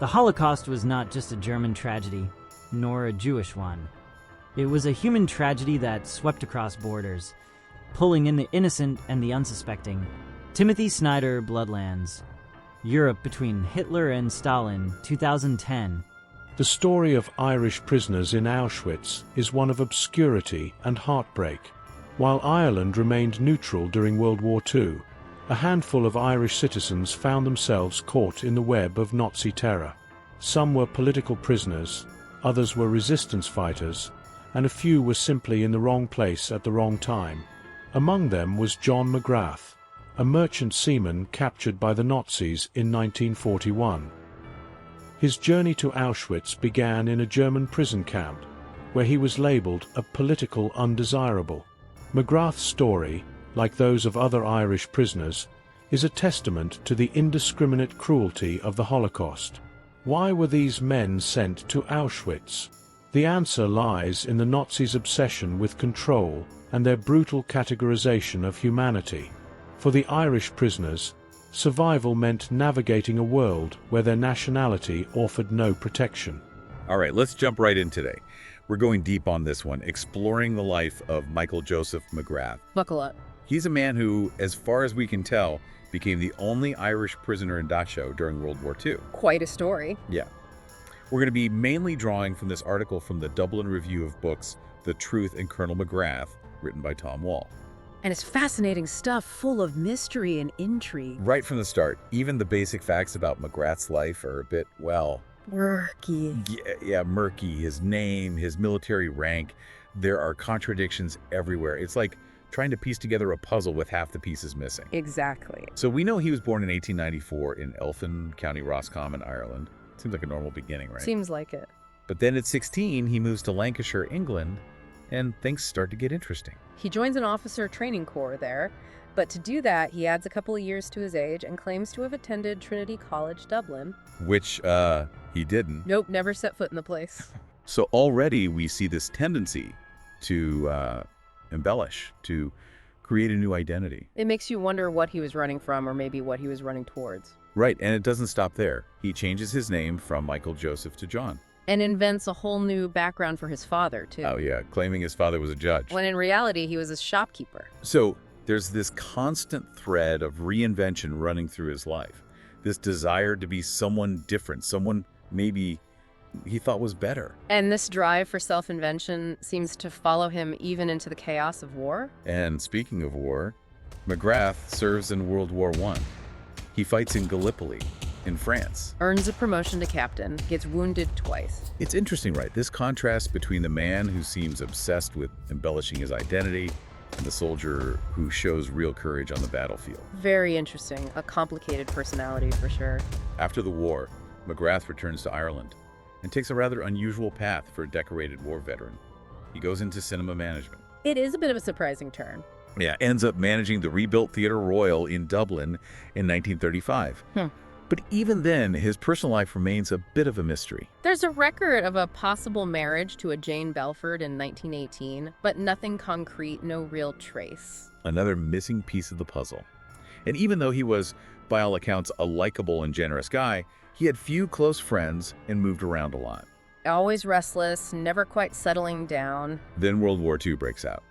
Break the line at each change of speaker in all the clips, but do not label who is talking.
The Holocaust was not just a German tragedy, nor a Jewish one. It was a human tragedy that swept across borders, pulling in the innocent and the unsuspecting. Timothy Snyder, Bloodlands. Europe between Hitler and Stalin, 2010.
The story of Irish prisoners in Auschwitz is one of obscurity and heartbreak. While Ireland remained neutral during World War II, a handful of Irish citizens found themselves caught in the web of Nazi terror. Some were political prisoners, others were resistance fighters, and a few were simply in the wrong place at the wrong time. Among them was John McGrath, a merchant seaman captured by the Nazis in 1941. His journey to Auschwitz began in a German prison camp, where he was labeled a political undesirable. McGrath's story, like those of other Irish prisoners, is a testament to the indiscriminate cruelty of the Holocaust. Why were these men sent to Auschwitz? The answer lies in the Nazis' obsession with control and their brutal categorization of humanity. For the Irish prisoners, survival meant navigating a world where their nationality offered no protection.
All right, let's jump right in today. We're going deep on this one, exploring the life of Michael Joseph McGrath.
Buckle up.
He's a man who, as far as we can tell, became the only Irish prisoner in Dachau during World War II.
Quite a story.
Yeah. We're going to be mainly drawing from this article from the Dublin Review of Books, The Truth in Colonel McGrath, written by Tom Wall.
And it's fascinating stuff, full of mystery and intrigue.
Right from the start, even the basic facts about McGrath's life are a bit, well...
murky.
Yeah, murky. His name, his military rank. There are contradictions everywhere. It's like trying to piece together a puzzle with half the pieces missing.
Exactly.
So we know he was born in 1894 in Elphin, County Roscommon, Ireland. Seems like a normal beginning, right?
Seems like it.
But then at 16, he moves to Lancashire, England, and things start to get interesting.
He joins an officer training corps there, but to do that, he adds a couple of years to his age and claims to have attended Trinity College, Dublin.
Which, he didn't.
Nope, never set foot in the place.
So already we see this tendency to embellish, to create a new identity.
It makes you wonder what he was running from, or maybe what he was running towards.
Right, and it doesn't stop there. He changes his name from Michael Joseph to John.
And invents a whole new background for his father, too.
Oh yeah, claiming his father was a judge.
When in reality, he was a shopkeeper.
So there's this constant thread of reinvention running through his life. This desire to be someone different, someone maybe he thought was better.
And this drive for self-invention seems to follow him even into the chaos of war.
And speaking of war, McGrath serves in World War I. He fights in Gallipoli, in France.
Earns a promotion to captain, gets wounded twice.
It's interesting, right? This contrast between the man who seems obsessed with embellishing his identity and the soldier who shows real courage on the battlefield.
Very interesting. A complicated personality for sure.
After the war, McGrath returns to Ireland and takes a rather unusual path for a decorated war veteran. He goes into cinema management.
It is a bit of a surprising turn.
Yeah, ends up managing the rebuilt Theatre Royal in Dublin in 1935. But even then, his personal life remains a bit of a mystery.
There's a record of a possible marriage to a Jane Belford in 1918, but nothing concrete, no real trace.
Another missing piece of the puzzle. And even though he was, by all accounts, a likable and generous guy, he had few close friends and moved around a lot.
Always restless, never quite settling down.
Then World War II breaks out.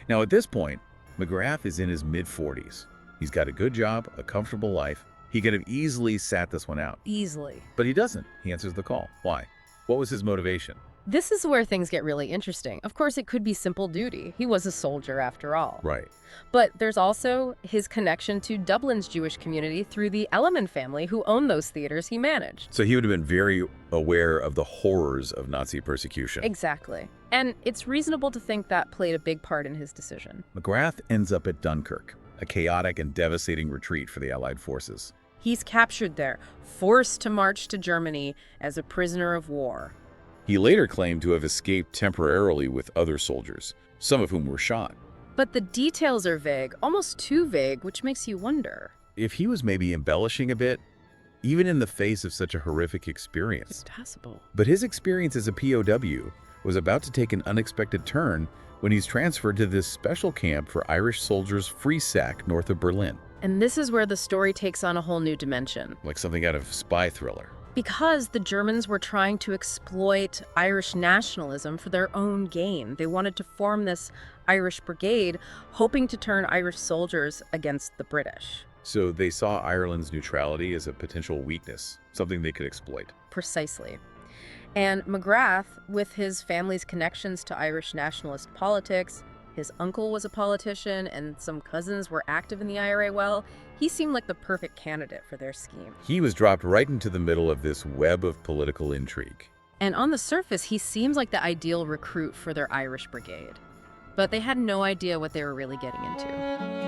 Now at this point, McGrath is in his mid-40s. He's got a good job, a comfortable life. He could have easily sat this one out.
Easily.
But he doesn't. He answers the call. Why? What was his motivation?
This is where things get really interesting. Of course, it could be simple duty. He was a soldier after all.
Right.
But there's also his connection to Dublin's Jewish community through the Elliman family who owned those theaters he managed.
So he would have been very aware of the horrors of Nazi persecution.
Exactly. And it's reasonable to think that played a big part in his decision.
McGrath ends up at Dunkirk, a chaotic and devastating retreat for the Allied forces.
He's captured there, forced to march to Germany as a prisoner of war.
He later claimed to have escaped temporarily with other soldiers, some of whom were shot.
But the details are vague, almost too vague, which makes you wonder.
If he was maybe embellishing a bit, even in the face of such a horrific experience.
It's possible.
But his experience as a POW was about to take an unexpected turn when he's transferred to this special camp for Irish soldiers, Friesack, north of Berlin.
And this is where the story takes on a whole new dimension.
Like something out of spy thriller.
Because the Germans were trying to exploit Irish nationalism for their own gain. They wanted to form this Irish brigade, hoping to turn Irish soldiers against the British.
So they saw Ireland's neutrality as a potential weakness, something they could exploit.
Precisely. And McGrath, with his family's connections to Irish nationalist politics, his uncle was a politician, and some cousins were active in the IRA, well, he seemed like the perfect candidate for their scheme.
He was dropped right into the middle of this web of political intrigue.
And on the surface, he seems like the ideal recruit for their Irish brigade. But they had no idea what they were really getting into.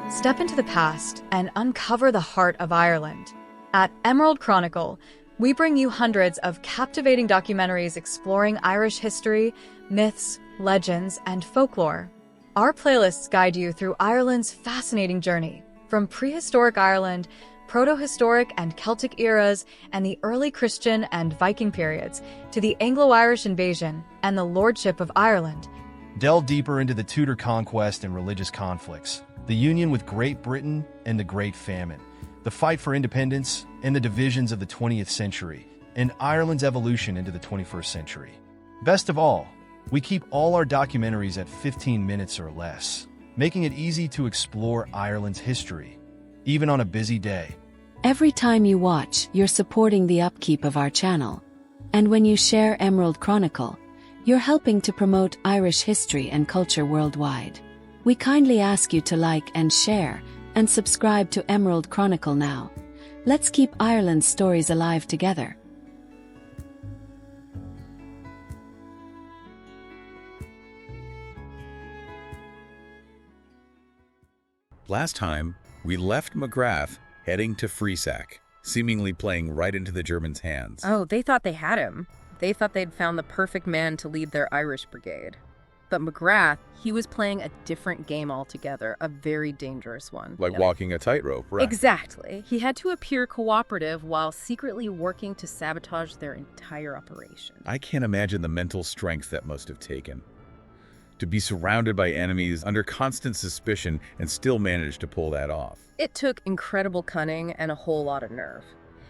Step into the past and uncover the heart of Ireland. At Emerald Chronicle, we bring you hundreds of captivating documentaries exploring Irish history, myths, legends, and folklore. Our playlists guide you through Ireland's fascinating journey, from prehistoric Ireland, proto-historic and Celtic eras, and the early Christian and Viking periods, to the Anglo-Irish invasion and the lordship of Ireland.
Delve deeper into the Tudor conquest and religious conflicts, the union with Great Britain and the Great Famine, the fight for independence and the divisions of the 20th century, and Ireland's evolution into the 21st century. Best of all, we keep all our documentaries at 15 minutes or less, making it easy to explore Ireland's history, even on a busy day.
Every time you watch, you're supporting the upkeep of our channel. And when you share Emerald Chronicle, you're helping to promote Irish history and culture worldwide. We kindly ask you to like and share, and subscribe to Emerald Chronicle now. Let's keep Ireland's stories alive together.
Last time, we left McGrath heading to Friesack, seemingly playing right into the Germans' hands.
Oh, they thought they had him. They thought they'd found the perfect man to lead their Irish brigade. But McGrath, he was playing a different game altogether, a very dangerous one.
Like walking a tightrope, right?
Exactly. He had to appear cooperative while secretly working to sabotage their entire operation.
I can't imagine the mental strength that must have taken. To be surrounded by enemies under constant suspicion and still manage to pull that off.
It took incredible cunning and a whole lot of nerve.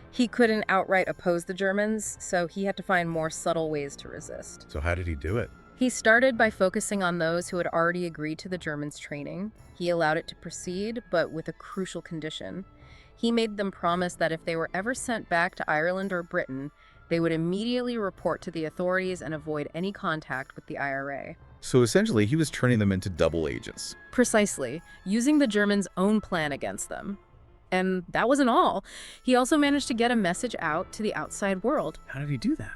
He couldn't outright oppose the Germans, so he had to find more subtle ways to resist.
So how did he do it?
He started by focusing on those who had already agreed to the Germans' training. He allowed it to proceed, but with a crucial condition. He made them promise that if they were ever sent back to Ireland or Britain, they would immediately report to the authorities and avoid any contact with the IRA.
So essentially, he was turning them into double agents.
Precisely, using the Germans' own plan against them. And that wasn't all. He also managed to get a message out to the outside world.
How did he do that?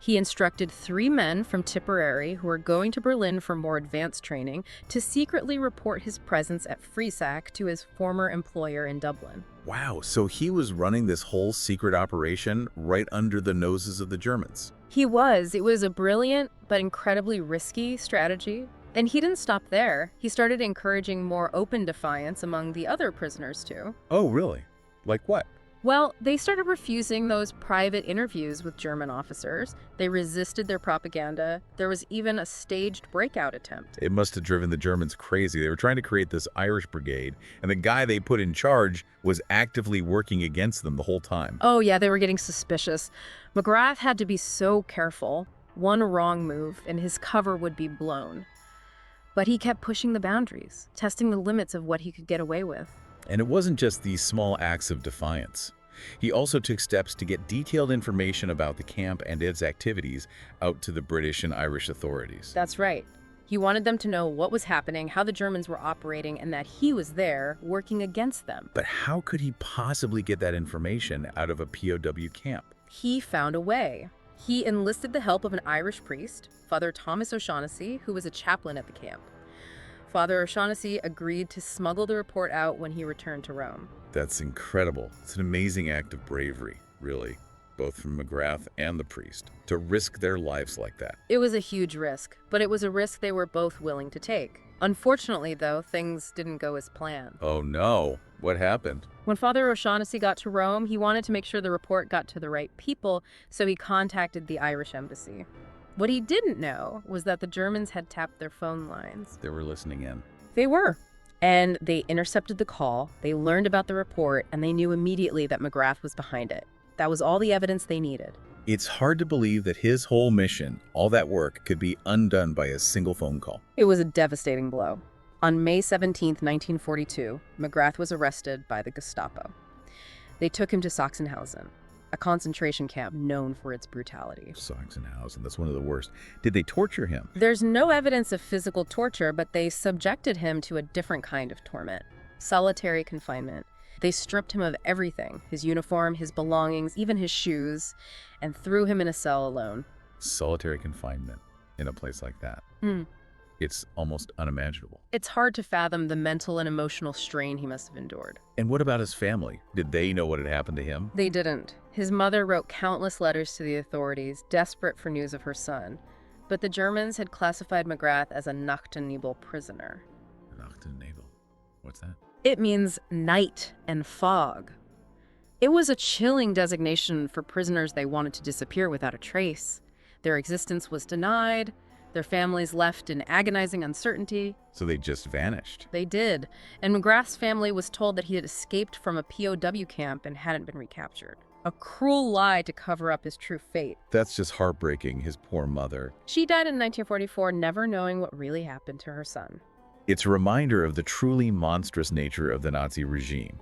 He instructed 3 men from Tipperary who were going to Berlin for more advanced training to secretly report his presence at Friesack to his former employer in Dublin.
Wow, so he was running this whole secret operation right under the noses of the Germans.
He was. It was a brilliant but incredibly risky strategy. And he didn't stop there. He started encouraging more open defiance among the other prisoners too.
Oh, really? Like what?
Well, they started refusing those private interviews with German officers. They resisted their propaganda. There was even a staged breakout attempt.
It must have driven the Germans crazy. They were trying to create this Irish brigade, and the guy they put in charge was actively working against them the whole time.
Oh yeah, they were getting suspicious. McGrath had to be so careful. One wrong move, and his cover would be blown. But he kept pushing the boundaries, testing the limits of what he could get away with.
And it wasn't just these small acts of defiance. He also took steps to get detailed information about the camp and its activities out to the British and Irish authorities.
That's right. He wanted them to know what was happening, how the Germans were operating, and that he was there working against them.
But how could he possibly get that information out of a POW camp?
He found a way. He enlisted the help of an Irish priest, Father Thomas O'Shaughnessy, who was a chaplain at the camp. Father O'Shaughnessy agreed to smuggle the report out when he returned to Rome.
That's incredible. It's an amazing act of bravery, really, both from McGrath and the priest, to risk their lives like that.
It was a huge risk, but it was a risk they were both willing to take. Unfortunately, though, things didn't go as planned.
Oh no, what happened?
When Father O'Shaughnessy got to Rome, he wanted to make sure the report got to the right people, so he contacted the Irish embassy. What he didn't know was that the Germans had tapped their phone lines.
They were listening in.
They were. And they intercepted the call, they learned about the report, and they knew immediately that McGrath was behind it. That was all the evidence they needed.
It's hard to believe that his whole mission, all that work, could be undone by a single phone call.
It was a devastating blow. On May 17, 1942, McGrath was arrested by the Gestapo. They took him to Sachsenhausen, a concentration camp known for its brutality.
Sachsenhausen, that's one of the worst. Did they torture him?
There's no evidence of physical torture, but they subjected him to a different kind of torment: solitary confinement. They stripped him of everything, his uniform, his belongings, even his shoes, and threw him in a cell alone.
Solitary confinement in a place like that. It's almost unimaginable.
It's hard to fathom the mental and emotional strain he must have endured.
And what about his family? Did they know what had happened to him?
They didn't. His mother wrote countless letters to the authorities, desperate for news of her son. But the Germans had classified McGrath as a Nachtennebel prisoner.
Nachtennebel? What's that?
It means night and fog. It was a chilling designation for prisoners they wanted to disappear without a trace. Their existence was denied, their families left in agonizing uncertainty.
So they just vanished.
They did, and McGrath's family was told that he had escaped from a POW camp and hadn't been recaptured. A cruel lie to cover up his true fate.
That's just heartbreaking, his poor mother.
She died in 1944, never knowing what really happened to her son.
It's a reminder of the truly monstrous nature of the Nazi regime.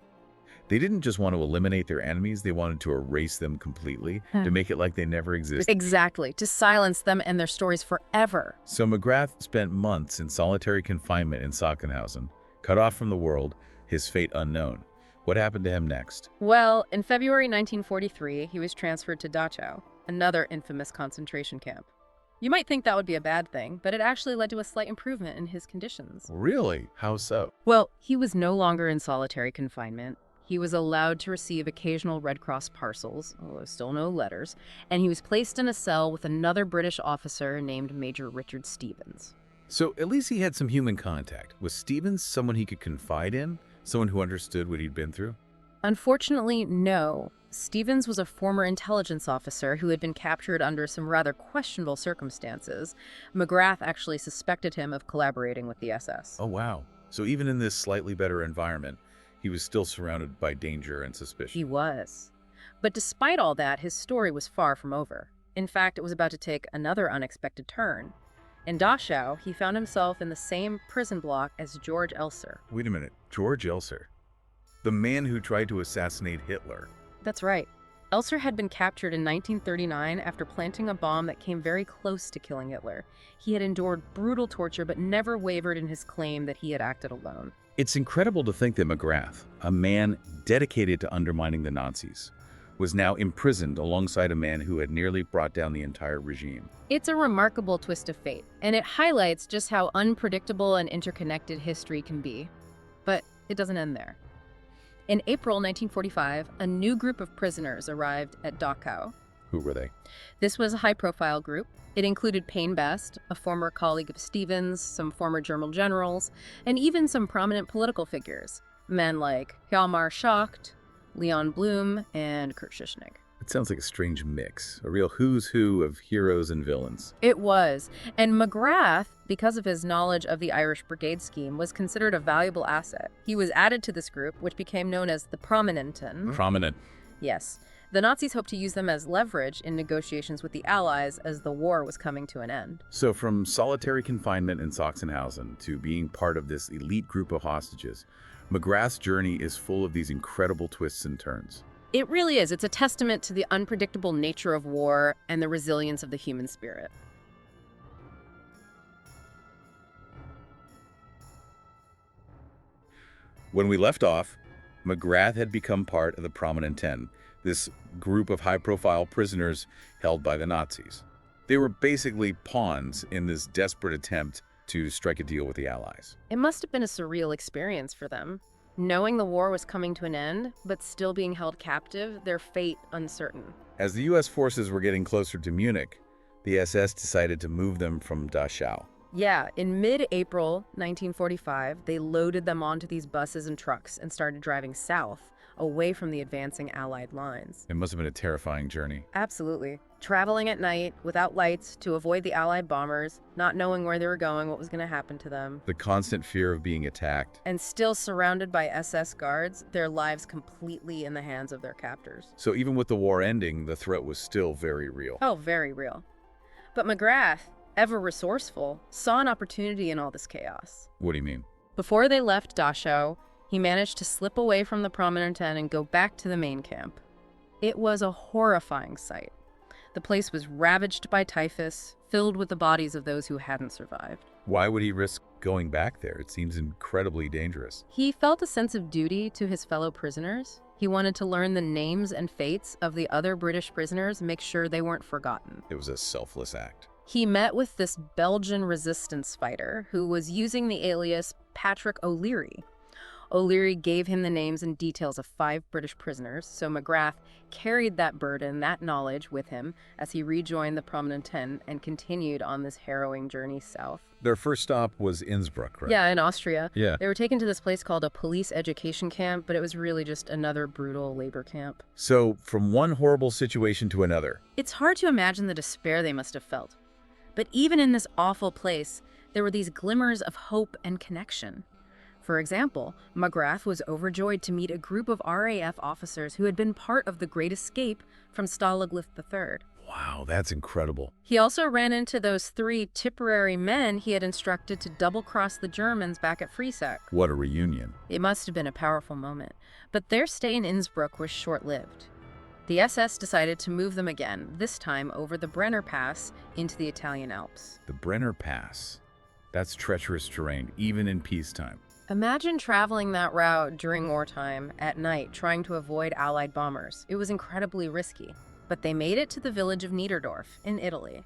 They didn't just want to eliminate their enemies, they wanted to erase them completely, to make it like they never existed.
Exactly, to silence them and their stories forever.
So McGrath spent months in solitary confinement in Sachsenhausen, cut off from the world, his fate unknown. What happened to him next?
Well, in February 1943, he was transferred to Dachau, another infamous concentration camp. You might think that would be a bad thing, but it actually led to a slight improvement in his conditions.
Really? How so?
Well, he was no longer in solitary confinement. He was allowed to receive occasional Red Cross parcels, although still no letters, and he was placed in a cell with another British officer named Major Richard Stevens.
So at least he had some human contact. Was Stevens someone he could confide in? Someone who understood what he'd been through?
Unfortunately, no. Stevens was a former intelligence officer who had been captured under some rather questionable circumstances. McGrath actually suspected him of collaborating with the SS.
Oh, wow. So even in this slightly better environment, he was still surrounded by danger and suspicion.
He was. But despite all that, his story was far from over. In fact, it was about to take another unexpected turn. In Dachau, he found himself in the same prison block as George Elser.
Wait a minute. George Elser? The man who tried to assassinate Hitler?
That's right. Elser had been captured in 1939 after planting a bomb that came very close to killing Hitler. He had endured brutal torture but never wavered in his claim that he had acted alone.
It's incredible to think that McGrath, a man dedicated to undermining the Nazis, was now imprisoned alongside a man who had nearly brought down the entire regime.
It's a remarkable twist of fate, and it highlights just how unpredictable and interconnected history can be. But it doesn't end there. In April 1945, a new group of prisoners arrived at Dachau.
Who were they?
This was a high-profile group. It included Payne Best, a former colleague of Stevens, some former German generals, and even some prominent political figures. Men like Hjalmar Schacht, Leon Blum, and Kurt Schuschnigg.
It sounds like a strange mix, a real who's who of heroes and villains.
It was. And McGrath, because of his knowledge of the Irish Brigade scheme, was considered a valuable asset. He was added to this group, which became known as the Prominenten.
Prominent.
Yes. The Nazis hoped to use them as leverage in negotiations with the Allies as the war was coming to an end.
So from solitary confinement in Sachsenhausen to being part of this elite group of hostages, McGrath's journey is full of these incredible twists and turns.
It really is. It's a testament to the unpredictable nature of war and the resilience of the human spirit.
When we left off, McGrath had become part of the Prominenten, this group of high-profile prisoners held by the Nazis. They were basically pawns in this desperate attempt to strike a deal with the Allies.
It must have been a surreal experience for them. Knowing the war was coming to an end, but still being held captive, their fate uncertain.
As the U.S. forces were getting closer to Munich, the SS decided to move them from Dachau.
Yeah, in mid-April 1945, they loaded them onto these buses and trucks and started driving south, away from the advancing Allied lines.
It must have been a terrifying journey.
Absolutely. traveling at night without lights to avoid the Allied bombers, not knowing where they were going, what was going to happen to them.
The constant fear of being attacked.
And still surrounded by SS guards, their lives completely in the hands of their captors.
So even with the war ending, the threat was still very real.
Oh, very real. But McGrath, ever resourceful, saw an opportunity in all this chaos.
What do you mean?
Before they left Dachau, he managed to slip away from the Prominent 10 and go back to the main camp. It was a horrifying sight. The place was ravaged by typhus, filled with the bodies of those who hadn't survived.
Why would he risk going back there? It seems incredibly dangerous.
He felt a sense of duty to his fellow prisoners. He wanted to learn the names and fates of the other British prisoners, make sure they weren't forgotten.
It was a selfless act.
He met with this Belgian resistance fighter who was using the alias Patrick O'Leary. O'Leary gave him the names and details of 5 British prisoners, so McGrath carried that burden, that knowledge with him as he rejoined the Prominent 10 and continued on this harrowing journey south.
Their first stop was Innsbruck, right?
Yeah, in Austria.
Yeah.
They were taken to this place called a police education camp, but it was really just another brutal labor camp.
So, from one horrible situation to another.
It's hard to imagine the despair they must have felt. But even in this awful place, there were these glimmers of hope and connection. For example, McGrath was overjoyed to meet a group of RAF officers who had been part of the Great Escape from Stalag III.
Wow, that's incredible.
He also ran into those 3 Tipperary men he had instructed to double-cross the Germans back at Friesack.
What a reunion.
It must have been a powerful moment, but their stay in Innsbruck was short-lived. The SS decided to move them again, this time over the Brenner Pass into the Italian Alps.
The Brenner Pass. That's treacherous terrain, even in peacetime.
Imagine traveling that route during wartime, at night, trying to avoid Allied bombers. It was incredibly risky. But they made it to the village of Niederdorf in Italy.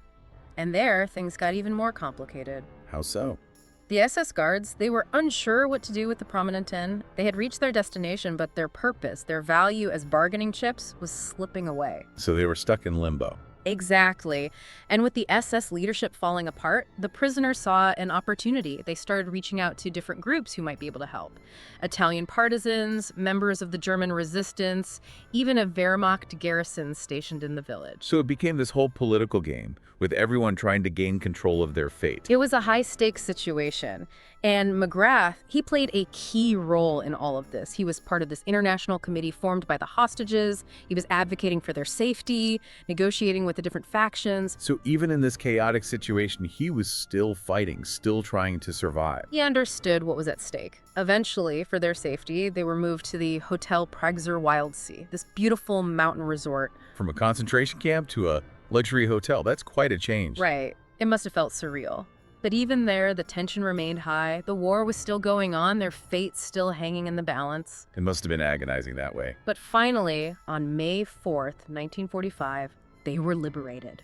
And there, things got even more complicated.
How so?
The SS guards, they were unsure what to do with the Prominent 10. They had reached their destination, but their purpose, their value as bargaining chips, was slipping away.
So they were stuck in limbo.
Exactly. And with the SS leadership falling apart, the prisoners saw an opportunity. They started reaching out to different groups who might be able to help. Italian partisans, members of the German resistance, even a Wehrmacht garrison stationed in the village.
So it became this whole political game, with everyone trying to gain control of their fate.
It was a high-stakes situation. And McGrath, he played a key role in all of this. He was part of this international committee formed by the hostages. He was advocating for their safety, negotiating with the different factions.
So even in this chaotic situation, he was still fighting, still trying to survive.
He understood what was at stake. Eventually, for their safety, they were moved to the Hotel Prager Wildsee, this beautiful mountain resort.
From a concentration camp to a luxury hotel, that's quite a change.
Right. It must have felt surreal. But even there, the tension remained high. The war was still going on, their fate still hanging in the balance.
It must have been agonizing that way.
But finally, on May 4th, 1945, they were liberated.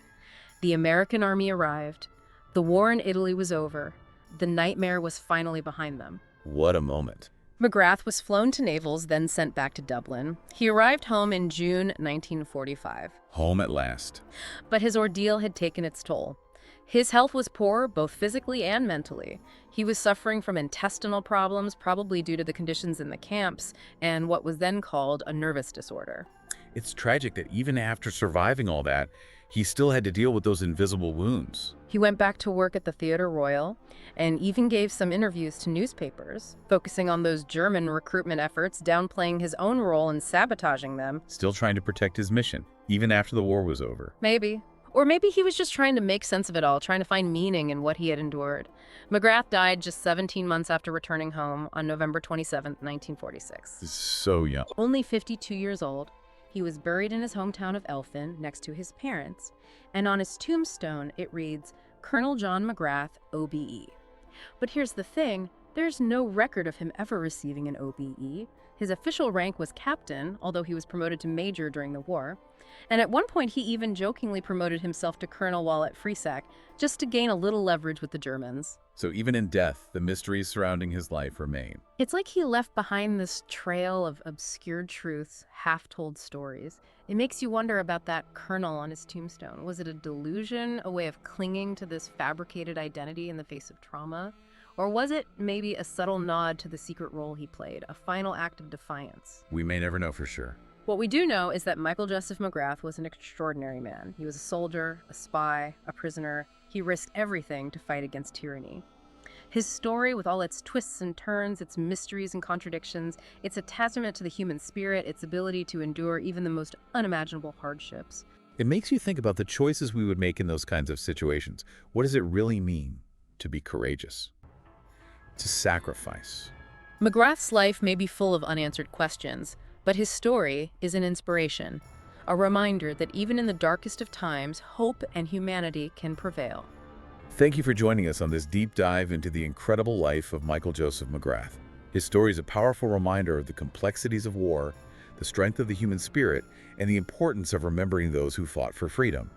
The American army arrived. The war in Italy was over. The nightmare was finally behind them.
What a moment.
McGrath was flown to Naples, then sent back to Dublin. He arrived home in June 1945.
Home at last.
But his ordeal had taken its toll. His health was poor, both physically and mentally. He was suffering from intestinal problems, probably due to the conditions in the camps, and what was then called a nervous disorder.
It's tragic that even after surviving all that, he still had to deal with those invisible wounds.
He went back to work at the Theatre Royal and even gave some interviews to newspapers, focusing on those German recruitment efforts, downplaying his own role in sabotaging them.
Still trying to protect his mission, even after the war was over.
Maybe. Or maybe he was just trying to make sense of it all, trying to find meaning in what he had endured. McGrath died just 17 months after returning home on November 27, 1946.
So young.
Only 52 years old. He was buried in his hometown of Elphin next to his parents, and on his tombstone it reads, Colonel John McGrath, OBE. But here's the thing, there's no record of him ever receiving an OBE. His official rank was captain, although he was promoted to major during the war. And at one point he even jokingly promoted himself to colonel while at Friesack, just to gain a little leverage with the Germans.
So even in death, the mysteries surrounding his life remain.
It's like he left behind this trail of obscured truths, half-told stories. It makes you wonder about that colonel on his tombstone. Was it a delusion, a way of clinging to this fabricated identity in the face of trauma? Or was it maybe a subtle nod to the secret role he played, a final act of defiance?
We may never know for sure.
What we do know is that Michael Joseph McGrath was an extraordinary man. He was a soldier, a spy, a prisoner. He risked everything to fight against tyranny. His story, with all its twists and turns, its mysteries and contradictions, it's a testament to the human spirit, its ability to endure even the most unimaginable hardships.
It makes you think about the choices we would make in those kinds of situations. What does it really mean to be courageous? To sacrifice?
McGrath's life may be full of unanswered questions, but his story is an inspiration, a reminder that even in the darkest of times, hope and humanity can prevail.
Thank you for joining us on this deep dive into the incredible life of Michael Joseph McGrath. His story is a powerful reminder of the complexities of war, the strength of the human spirit, and the importance of remembering those who fought for freedom.